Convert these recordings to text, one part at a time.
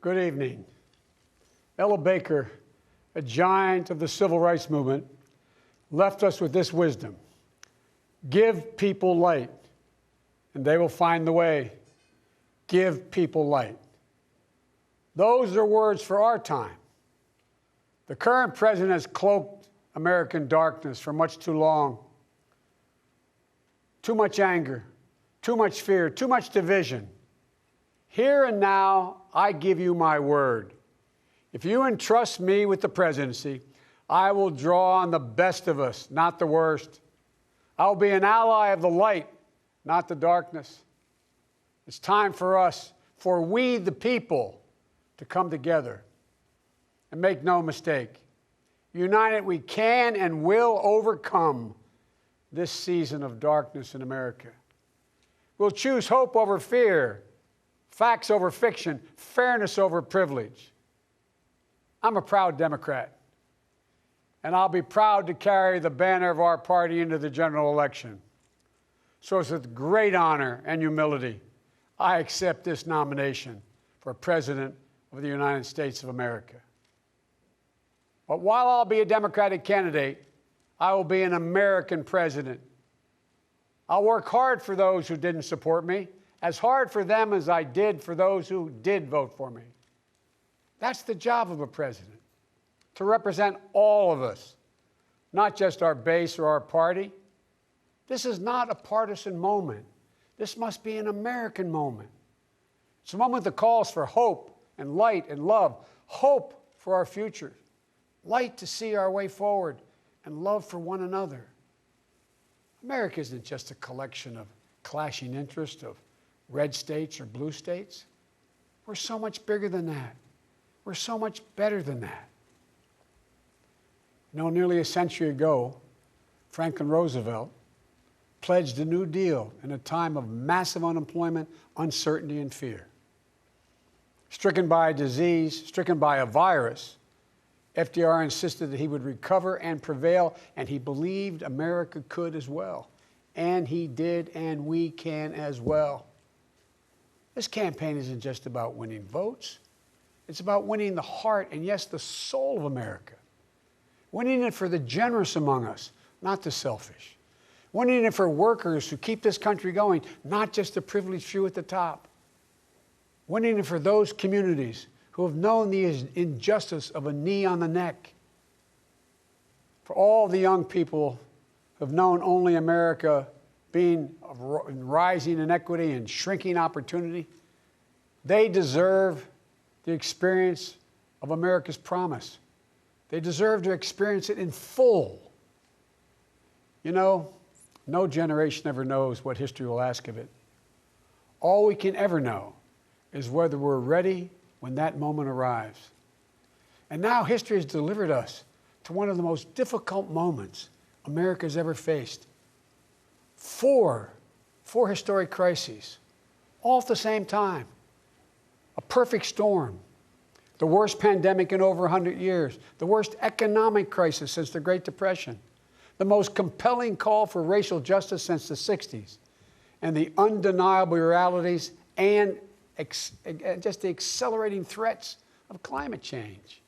Good evening. Ella Baker, a giant of the civil rights movement, left us with this wisdom: give people light, and they will find the way. Give people light. Those are words for our time. The current president has cloaked American darkness for much too long. Too much anger, too much fear, too much division. Here and now, I give you my word. If you entrust me with the presidency, I will draw on the best of us, not the worst. I will be an ally of the light, not the darkness. It's time for us, for we the people, to come together. And make no mistake, united we can and will overcome this season of darkness in America. We'll choose hope over fear, facts over fiction, fairness over privilege. I'm a proud Democrat, and I'll be proud to carry the banner of our party into the general election. So it's with great honor and humility I accept this nomination for President of the United States of America. But while I'll be a Democratic candidate, I will be an American president. I'll work hard for those who didn't support me, as hard for them as I did for those who did vote for me. That's the job of a president, to represent all of us, not just our base or our party. This is not a partisan moment. This must be an American moment. It's a moment that calls for hope and light and love, hope for our future, light to see our way forward, and love for one another. America isn't just a collection of clashing interests of red states or blue states. We're so much bigger than that. We're so much better than that. You know, nearly a century ago, Franklin Roosevelt pledged a New Deal in a time of massive unemployment, uncertainty, and fear. Stricken by a disease, stricken by a virus, FDR insisted that he would recover and prevail, and he believed America could as well. And he did, and we can as well. This campaign isn't just about winning votes. It's about winning the heart and, yes, the soul of America. Winning it for the generous among us, not the selfish. Winning it for workers who keep this country going, not just the privileged few at the top. Winning it for those communities who have known the injustice of a knee on the neck. For all the young people who have known only America being rising inequity and shrinking opportunity, they deserve the experience of America's promise. They deserve to experience it in full. You know, no generation ever knows what history will ask of it. All we can ever know is whether we're ready when that moment arrives. And now history has delivered us to one of the most difficult moments America's ever faced. Four historic crises, all at the same time. A perfect storm. The worst pandemic in over 100 years. The worst economic crisis since the Great Depression. The most compelling call for racial justice since the 60s. And the undeniable realities and just the accelerating threats of climate change.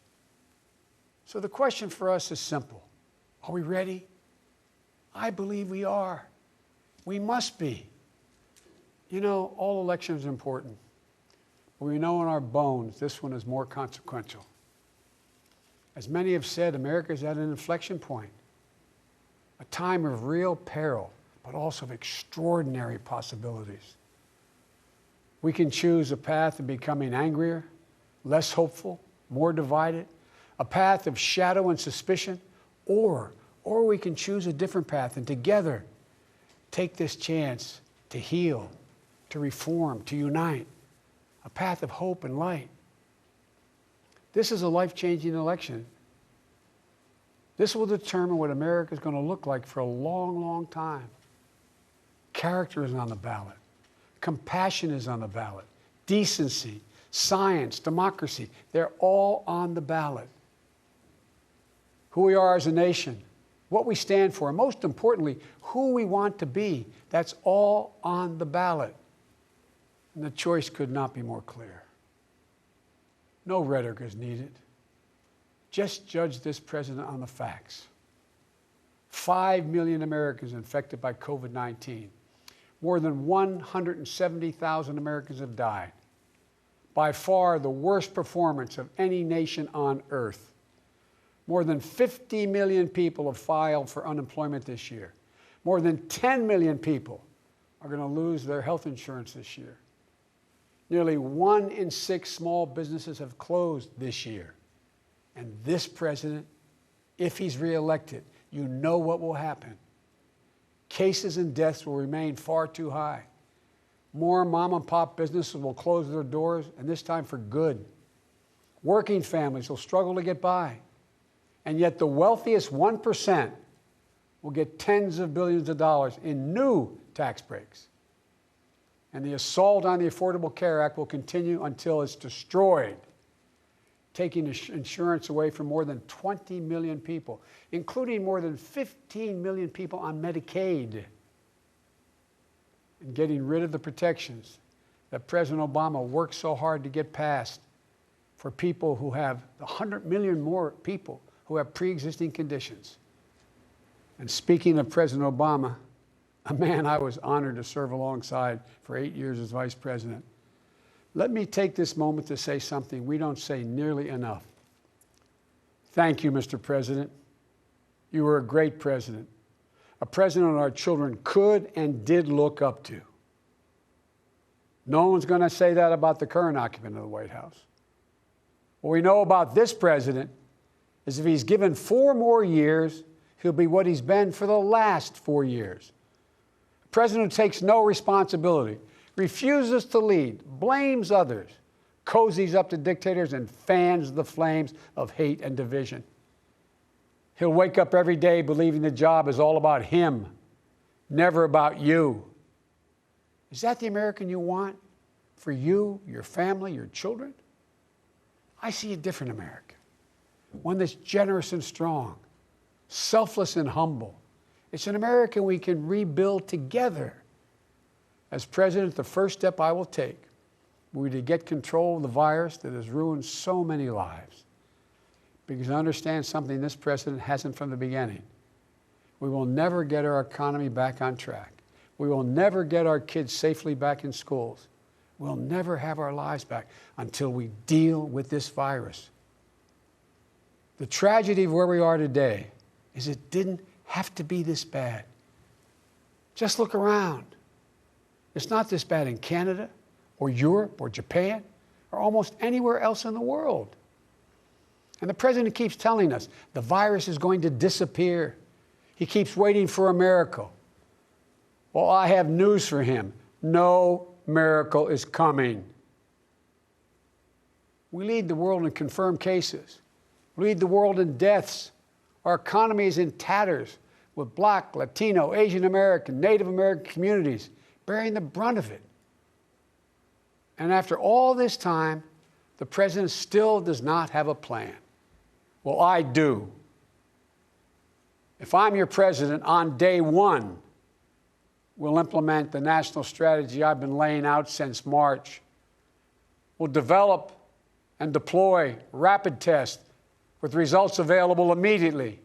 So the question for us is simple. Are we ready? I believe we are. We must be. You know, all elections are important. But we know in our bones this one is more consequential. As many have said, America is at an inflection point. A time of real peril, but also of extraordinary possibilities. We can choose a path of becoming angrier, less hopeful, more divided, a path of shadow and suspicion, or we can choose a different path and together take this chance to heal, to reform, to unite, a path of hope and light. This is a life-changing election. This will determine what America is going to look like for a long, long time. Character is on the ballot. Compassion is on the ballot. Decency, science, democracy, they're all on the ballot. Who we are as a nation, what we stand for, and most importantly, who we want to be, that's all on the ballot. And the choice could not be more clear. No rhetoric is needed. Just judge this president on the facts. 5 million Americans infected by COVID-19. More than 170,000 Americans have died. By far the worst performance of any nation on earth. More than 50 million people have filed for unemployment this year. More than 10 million people are going to lose their health insurance this year. Nearly 1 in 6 small businesses have closed this year. And this president, if he's reelected, you know what will happen. Cases and deaths will remain far too high. More mom and pop businesses will close their doors, and this time for good. Working families will struggle to get by. And yet the wealthiest 1% will get tens of billions of dollars in new tax breaks. And the assault on the Affordable Care Act will continue until it's destroyed, taking insurance away from more than 20 million people, including more than 15 million people on Medicaid, and getting rid of the protections that President Obama worked so hard to get passed for people who have 100 million more people who have pre-existing conditions. And speaking of President Obama, a man I was honored to serve alongside for 8 years as vice president, let me take this moment to say something we don't say nearly enough. Thank you, Mr. President. You were a great president, a president our children could and did look up to. No one's going to say that about the current occupant of the White House. What we know about this president is if he's given 4 more years, he'll be what he's been for the last 4 years. A president who takes no responsibility, refuses to lead, blames others, cozies up to dictators, and fans the flames of hate and division. He'll wake up every day believing the job is all about him, never about you. Is that the American you want for you, your family, your children? I see a different America, one that's generous and strong, selfless and humble. It's an America we can rebuild together. As president, the first step I will take will be to get control of the virus that has ruined so many lives. Because I understand something this president hasn't from the beginning. We will never get our economy back on track. We will never get our kids safely back in schools. We'll never have our lives back until we deal with this virus. The tragedy of where we are today is it didn't have to be this bad. Just look around. It's not this bad in Canada or Europe or Japan or almost anywhere else in the world. And the president keeps telling us the virus is going to disappear. He keeps waiting for a miracle. Well, I have news for him. No miracle is coming. We lead the world in confirmed cases. We lead the world in deaths. Our economy is in tatters with Black, Latino, Asian American, Native American communities bearing the brunt of it. And after all this time, the president still does not have a plan. Well, I do. If I'm your president, on day one, we'll implement the national strategy I've been laying out since March. We'll develop and deploy rapid tests with results available immediately.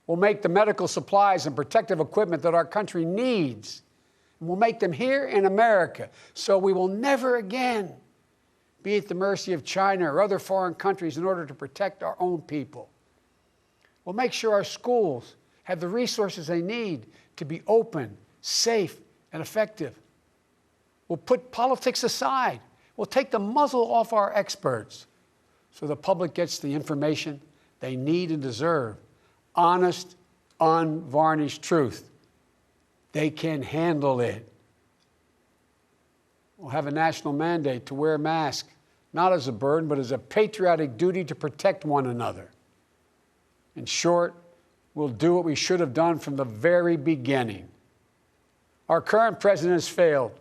We'll make the medical supplies and protective equipment that our country needs. And we'll make them here in America, so we will never again be at the mercy of China or other foreign countries in order to protect our own people. We'll make sure our schools have the resources they need to be open, safe, and effective. We'll put politics aside. We'll take the muzzle off our experts so the public gets the information they need and deserve. Honest, unvarnished truth. They can handle it. We'll have a national mandate to wear masks, not as a burden, but as a patriotic duty to protect one another. In short, we'll do what we should have done from the very beginning. Our current president has failed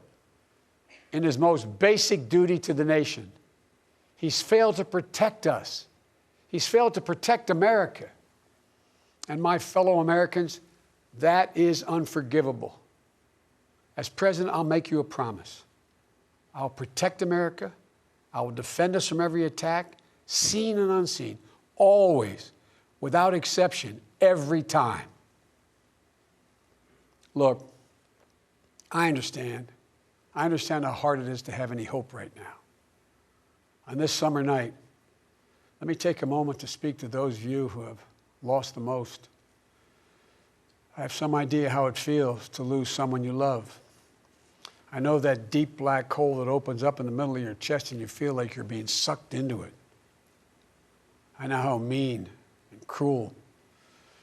in his most basic duty to the nation. He's failed to protect us. He's failed to protect America. And my fellow Americans, that is unforgivable. As president, I'll make you a promise. I'll protect America. I will defend us from every attack, seen and unseen, always, without exception, every time. Look, I understand. I understand how hard it is to have any hope right now. On this summer night, let me take a moment to speak to those of you who have lost the most. I have some idea how it feels to lose someone you love. I know that deep black hole that opens up in the middle of your chest and you feel like you're being sucked into it. I know how mean and cruel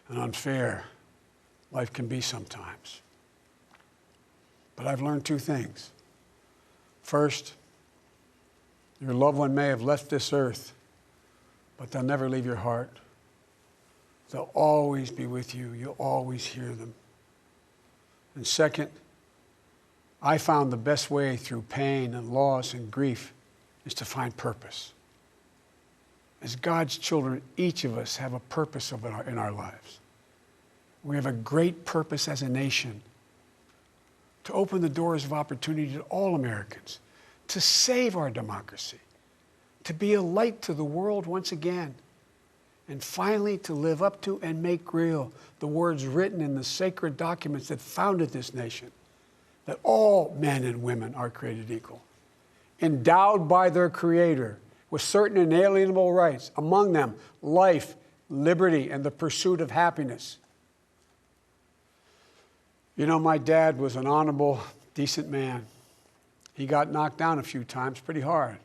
and unfair life can be sometimes. But I've learned two things. First, your loved one may have left this earth, but they'll never leave your heart. They'll always be with you. You'll always hear them. And second, I found the best way through pain and loss and grief is to find purpose. As God's children, each of us have a purpose in our lives. We have a great purpose as a nation to open the doors of opportunity to all Americans, to save our democracy, to be a light to the world once again, and finally to live up to and make real the words written in the sacred documents that founded this nation, that all men and women are created equal, endowed by their Creator with certain inalienable rights, among them life, liberty, and the pursuit of happiness. You know, my dad was an honorable, decent man. He got knocked down a few times pretty hard,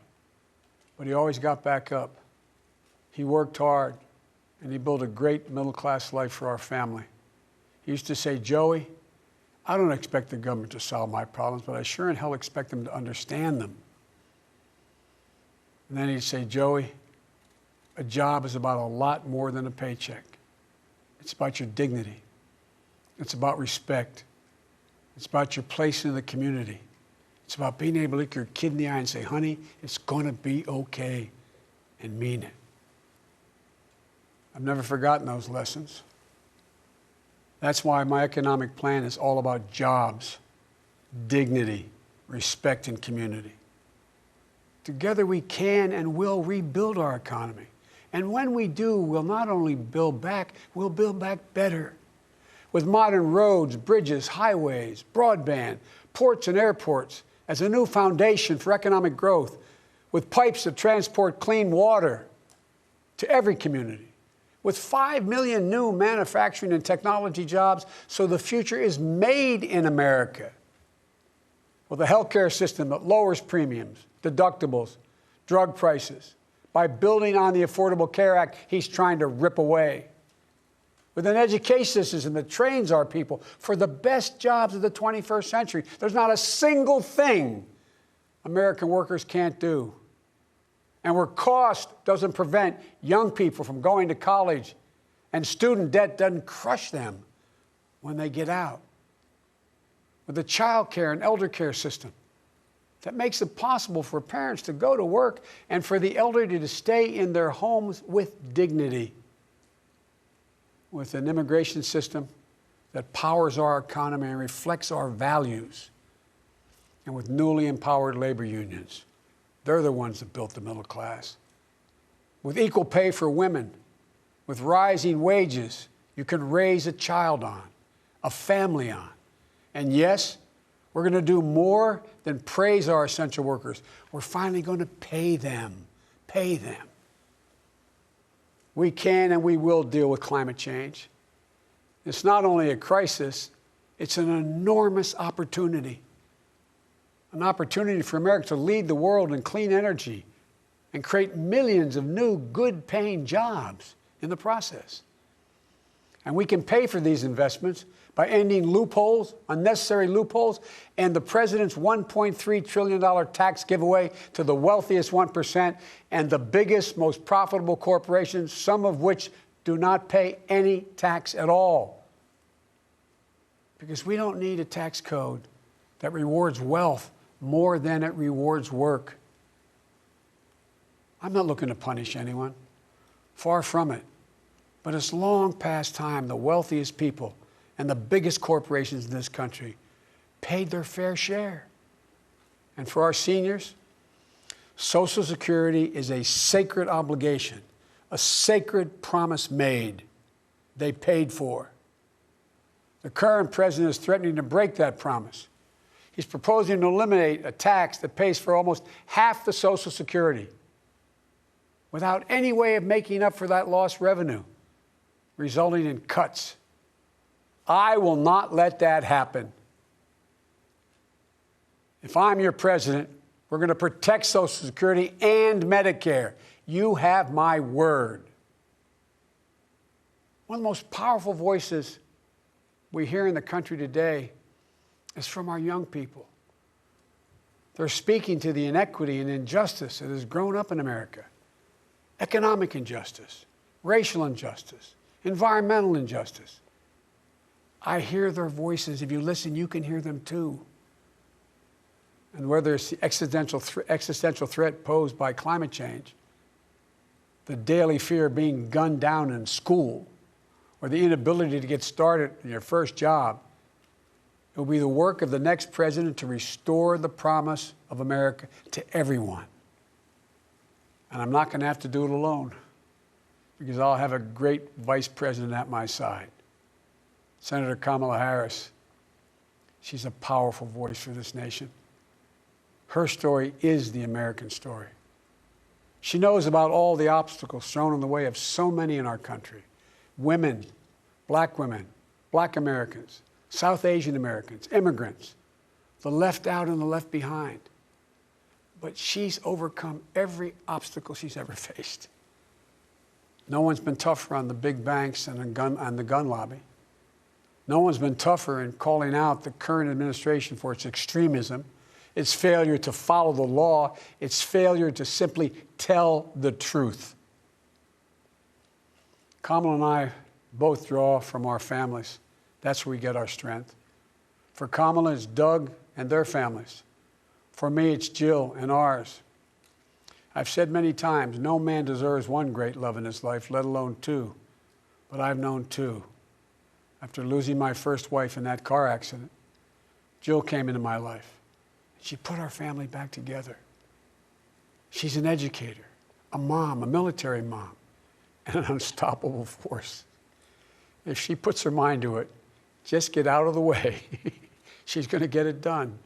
but he always got back up. He worked hard, and he built a great middle-class life for our family. He used to say, Joey, I don't expect the government to solve my problems, but I sure in hell expect them to understand them. And then he'd say, Joey, a job is about a lot more than a paycheck. It's about your dignity. It's about respect. It's about your place in the community. It's about being able to look your kid in the eye and say, honey, it's going to be okay, and mean it. I've never forgotten those lessons. That's why my economic plan is all about jobs, dignity, respect, and community. Together we can and will rebuild our economy. And when we do, we'll not only build back, we'll build back better. With modern roads, bridges, highways, broadband, ports and airports as a new foundation for economic growth, with pipes that transport clean water to every community, with 5 million new manufacturing and technology jobs, so the future is made in America, with a healthcare system that lowers premiums, deductibles, drug prices, by building on the Affordable Care Act he's trying to rip away, with an education system that trains our people for the best jobs of the 21st century. There's not a single thing American workers can't do. And where cost doesn't prevent young people from going to college and student debt doesn't crush them when they get out. With a child care and elder care system that makes it possible for parents to go to work and for the elderly to stay in their homes with dignity. With an immigration system that powers our economy and reflects our values. And with newly empowered labor unions. They're the ones that built the middle class. With equal pay for women, with rising wages you can raise a child on, a family on. And yes, we're going to do more than praise our essential workers. We're finally going to pay them. Pay them. We can and we will deal with climate change. It's not only a crisis, it's an enormous opportunity. An opportunity for America to lead the world in clean energy and create millions of new, good-paying jobs in the process. And we can pay for these investments by ending loopholes, unnecessary loopholes, and the president's $1.3 trillion tax giveaway to the wealthiest 1% and the biggest, most profitable corporations, some of which do not pay any tax at all. Because we don't need a tax code that rewards wealth more than it rewards work. I'm not looking to punish anyone. Far from it. But it's long past time the wealthiest people and the biggest corporations in this country paid their fair share. And for our seniors, Social Security is a sacred obligation, a sacred promise made. They paid for. The current president is threatening to break that promise. He's proposing to eliminate a tax that pays for almost half the Social Security without any way of making up for that lost revenue, resulting in cuts. I will not let that happen. If I'm your president, we're going to protect Social Security and Medicare. You have my word. One of the most powerful voices we hear in the country today is from our young people. They're speaking to the inequity and injustice that has grown up in America. Economic injustice, racial injustice, environmental injustice. I hear their voices. If you listen, you can hear them too. And whether it's the existential threat posed by climate change, the daily fear of being gunned down in school, or the inability to get started in your first job, it will be the work of the next president to restore the promise of America to everyone. And I'm not going to have to do it alone, because I'll have a great vice president at my side. Senator Kamala Harris. She's a powerful voice for this nation. Her story is the American story. She knows about all the obstacles thrown in the way of so many in our country. Women, black Americans, South Asian Americans, immigrants, the left out and the left behind. But she's overcome every obstacle she's ever faced. No one's been tougher on the big banks and the gun lobby. No one's been tougher in calling out the current administration for its extremism, its failure to follow the law, its failure to simply tell the truth. Kamala and I both draw from our families. That's where we get our strength. For Kamala, it's Doug and their families. For me, it's Jill and ours. I've said many times, no man deserves one great love in his life, let alone two. But I've known two. After losing my first wife in that car accident, Jill came into my life. She put our family back together. She's an educator, a mom, a military mom, and an unstoppable force. If she puts her mind to it, just get out of the way. She's going to get it done.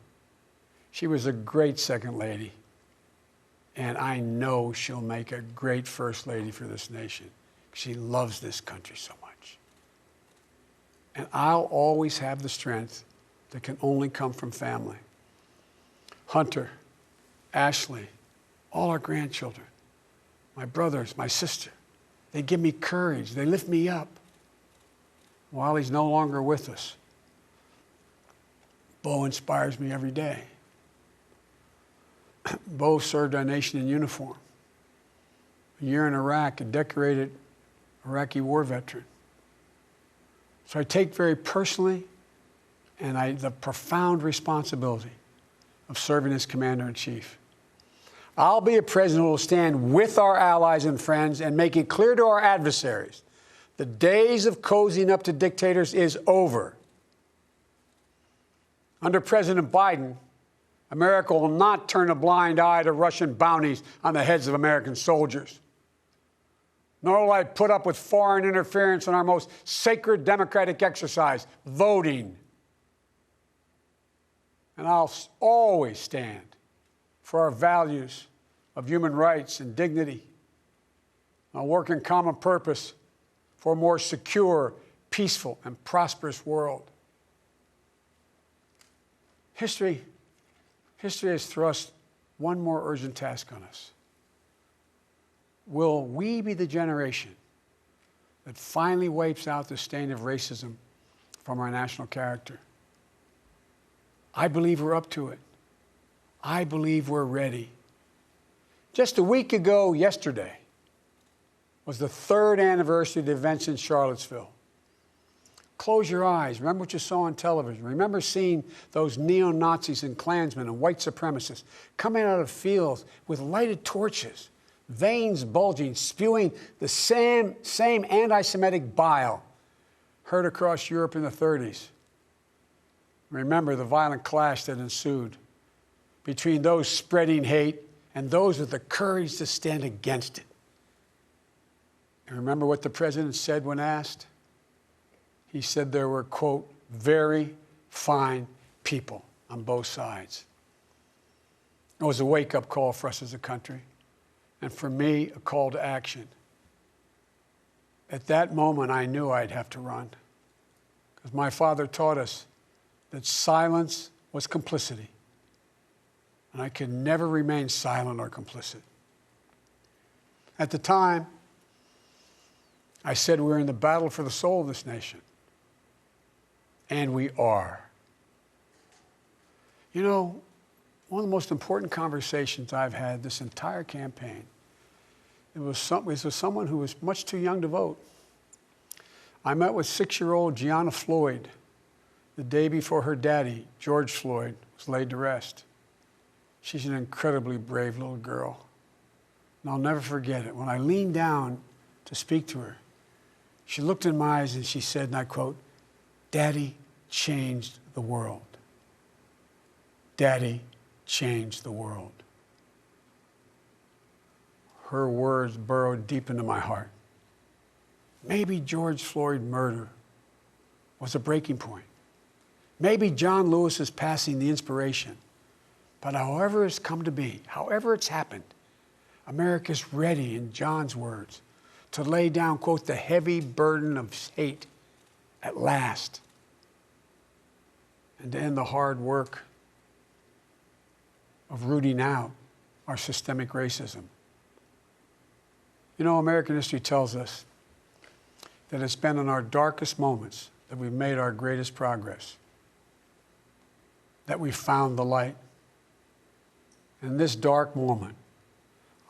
She was a great second lady, and I know she'll make a great first lady for this nation. She loves this country so much. And I'll always have the strength that can only come from family. Hunter, Ashley, all our grandchildren, my brothers, my sister, they give me courage. They lift me up. While he's no longer with us, Bo inspires me every day. Bo served our nation in uniform. A year in Iraq, a decorated Iraqi war veteran. So I take very personally the profound responsibility of serving as Commander-in-Chief. I'll be a president who will stand with our allies and friends and make it clear to our adversaries the days of cozying up to dictators is over. Under President Biden, America will not turn a blind eye to Russian bounties on the heads of American soldiers. Nor will I put up with foreign interference in our most sacred democratic exercise, voting. And I'll always stand for our values of human rights and dignity. I'll work in common purpose for a more secure, peaceful, and prosperous world. History has thrust one more urgent task on us. Will we be the generation that finally wipes out the stain of racism from our national character? I believe we're up to it. I believe we're ready. Just a week ago yesterday was the 3rd anniversary of the events in Charlottesville. Close your eyes. Remember what you saw on television. Remember seeing those neo-Nazis and Klansmen and white supremacists coming out of fields with lighted torches, veins bulging, spewing the same anti-Semitic bile heard across Europe in the 30s. Remember the violent clash that ensued between those spreading hate and those with the courage to stand against it. And remember what the president said when asked? He said there were, quote, very fine people on both sides. It was a wake-up call for us as a country, and for me, a call to action. At that moment, I knew I'd have to run, because my father taught us that silence was complicity, and I could never remain silent or complicit. At the time, I said we're in the battle for the soul of this nation, and we are. You know, one of the most important conversations I've had this entire campaign, it was with someone who was much too young to vote. I met with 6-year-old Gianna Floyd the day before her daddy, George Floyd, was laid to rest. She's an incredibly brave little girl. And I'll never forget it. When I leaned down to speak to her, she looked in my eyes and she said, and I quote, "Daddy changed the world. Daddy changed the world." Her words burrowed deep into my heart. Maybe George Floyd's murder was a breaking point. Maybe John Lewis's passing the inspiration. But however it's come to be, however it's happened, America's ready, in John's words, to lay down, quote, the heavy burden of hate at last, and to end the hard work of rooting out our systemic racism. You know, American history tells us that it's been in our darkest moments that we've made our greatest progress, that we found the light. In this dark moment,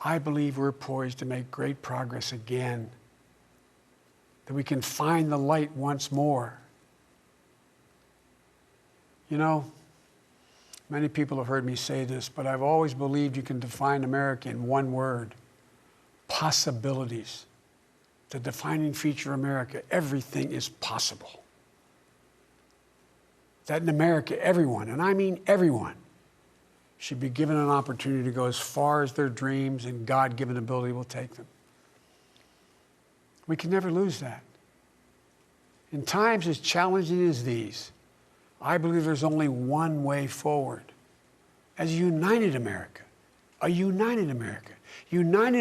I believe we're poised to make great progress again, that we can find the light once more. You know, many people have heard me say this, but I've always believed you can define America in one word: possibilities. The defining feature of America: everything is possible. That in America, everyone, and I mean everyone, should be given an opportunity to go as far as their dreams and God-given ability will take them. We can never lose that. In times as challenging as these, I believe there's only one way forward. As a united America, united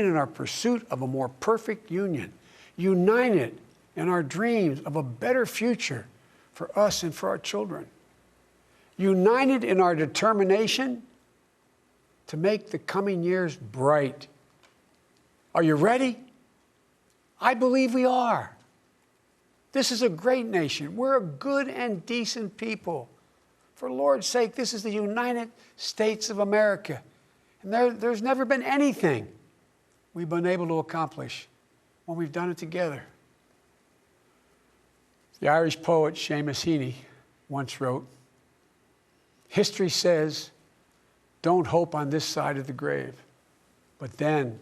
in our pursuit of a more perfect union, united in our dreams of a better future for us and for our children, united in our determination to make the coming years bright. Are you ready? I believe we are. This is a great nation. We're a good and decent people. For the Lord's sake, this is the United States of America. And there's never been anything we've been able to accomplish when we've done it together. The Irish poet Seamus Heaney once wrote, "History says, don't hope on this side of the grave, but then,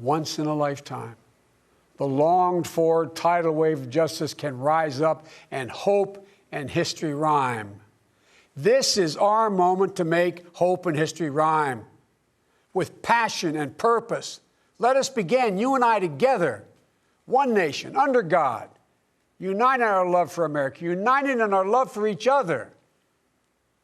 once in a lifetime, the longed-for tidal wave of justice can rise up and hope and history rhyme." This is our moment to make hope and history rhyme. With passion and purpose, let us begin, you and I together, one nation, under God, united in our love for America, united in our love for each other.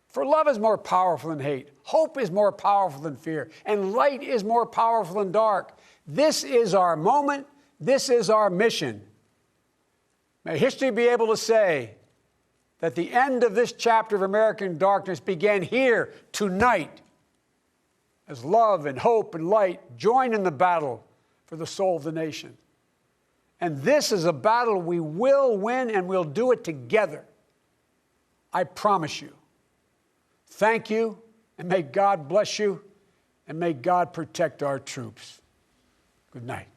For love is more powerful than hate. Hope is more powerful than fear. And light is more powerful than dark. This is our moment. This is our mission. May history be able to say that the end of this chapter of American darkness began here tonight, as love and hope and light join in the battle for the soul of the nation. And this is a battle we will win, and we'll do it together. I promise you. Thank you, and may God bless you, and may God protect our troops. Good night.